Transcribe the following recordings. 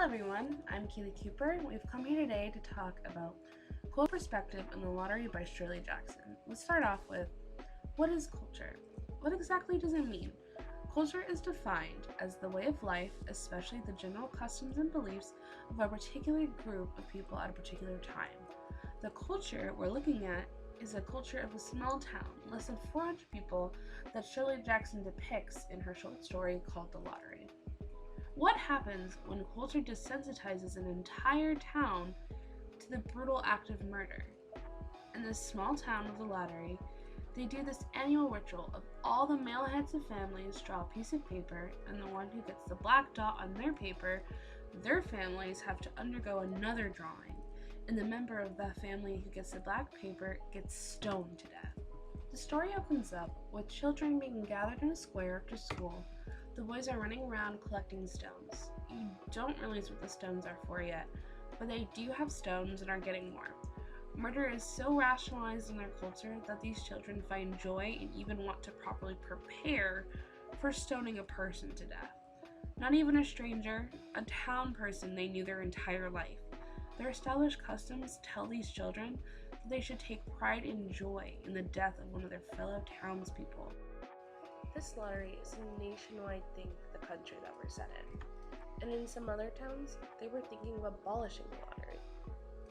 everyone, I'm Keely Cooper. We've come here today to talk about Cultural Perspective in the Lottery by Shirley Jackson. Let's start off with, what is culture? What exactly does it mean? Culture is defined as the way of life, especially the general customs and beliefs of a particular group of people at a particular time. The culture we're looking at is a culture of a small town, less than 400 people, that Shirley Jackson depicts in her short story called The Lottery. What happens when culture desensitizes an entire town to the brutal act of murder? In this small town of The Lottery, they do this annual ritual of all the male heads of families draw a piece of paper, and the one who gets the black dot on their paper, their families have to undergo another drawing, and the member of the family who gets the black paper gets stoned to death. The story opens up with children being gathered in a square after school. The boys are running around collecting stones. You don't realize what the stones are for yet, but they do have stones and are getting more. Murder is so rationalized in their culture that these children find joy and even want to properly prepare for stoning a person to death. Not even a stranger, a town person they knew their entire life. Their established customs tell these children that they should take pride and joy in the death of one of their fellow townspeople. This lottery is a nationwide thing for the country that we're set in. And in some other towns, they were thinking of abolishing the lottery.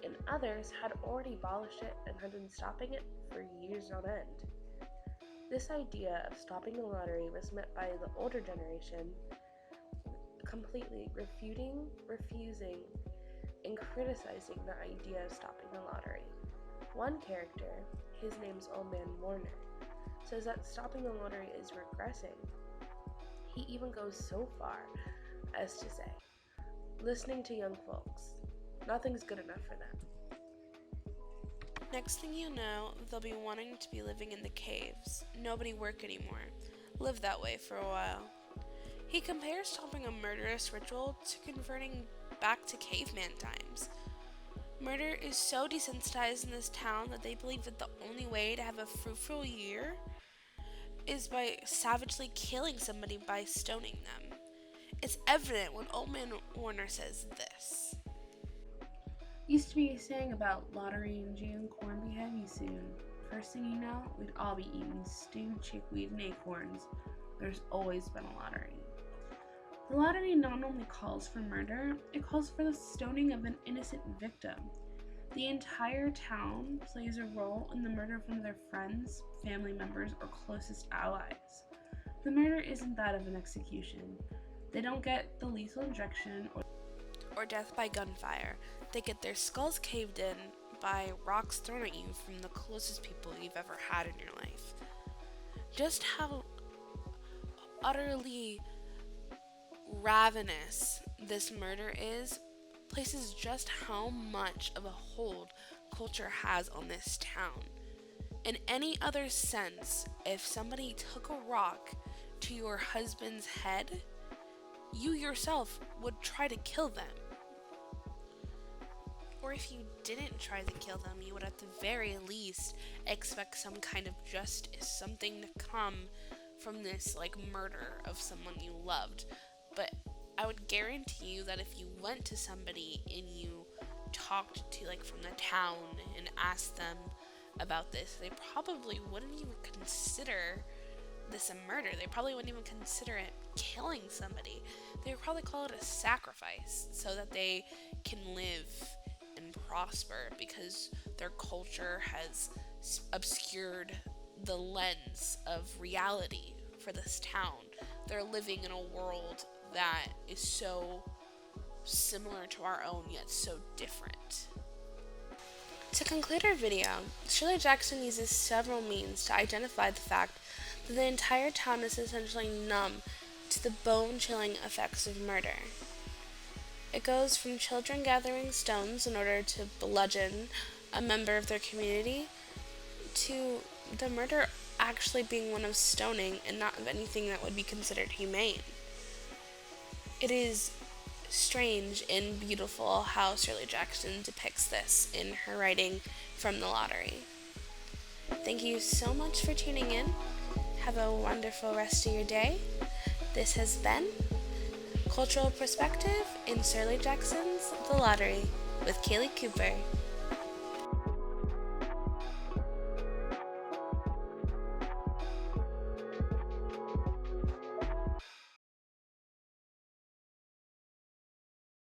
And others had already abolished it and had been stopping it for years on end. This idea of stopping the lottery was met by the older generation completely refusing, and criticizing the idea of stopping the lottery. One character, his name's Old Man Warner, says that stopping the lottery is regressing. He even goes so far as to say, listening to young folks, nothing's good enough for them. Next thing you know, they'll be wanting to be living in the caves, nobody work anymore, live that way for a while. He compares stopping a murderous ritual to converting back to caveman times. Murder is so desensitized in this town that they believe that the only way to have a fruitful year is by savagely killing somebody by stoning them. It's evident when Old Man Warner says this. Used to be a saying about lottery in June, corn be heavy soon. First thing you know, we'd all be eating stewed chickweed and acorns. There's always been a lottery. The lottery not only calls for murder, it calls for the stoning of an innocent victim. The entire town plays a role in the murder of one of their friends, family members, or closest allies. The murder isn't that of an execution. They don't get the lethal injection or death by gunfire. They get their skulls caved in by rocks thrown at you from the closest people you've ever had in your life. Just how utterly ravenous this murder is places just how much of a hold culture has on this town. In any other sense, if somebody took a rock to your husband's head, you yourself would try to kill them. Or if you didn't try to kill them, you would at the very least expect some kind of justice, something to come from this murder of someone you loved. But I would guarantee you that if you went to somebody and you talked to from the town and asked them about this, they probably wouldn't even consider this a murder. They probably wouldn't even consider it killing somebody. They would probably call it a sacrifice so that they can live and prosper, because their culture has obscured the lens of reality for this town. They're living in a world that is so similar to our own, yet so different. To conclude our video, Shirley Jackson uses several means to identify the fact that the entire town is essentially numb to the bone-chilling effects of murder. It goes from children gathering stones in order to bludgeon a member of their community to the murder actually being one of stoning and not of anything that would be considered humane. It is strange and beautiful how Shirley Jackson depicts this in her writing from The Lottery. Thank you so much for tuning in. Have a wonderful rest of your day. This has been Cultural Perspective in Shirley Jackson's The Lottery with Kaylee Cooper.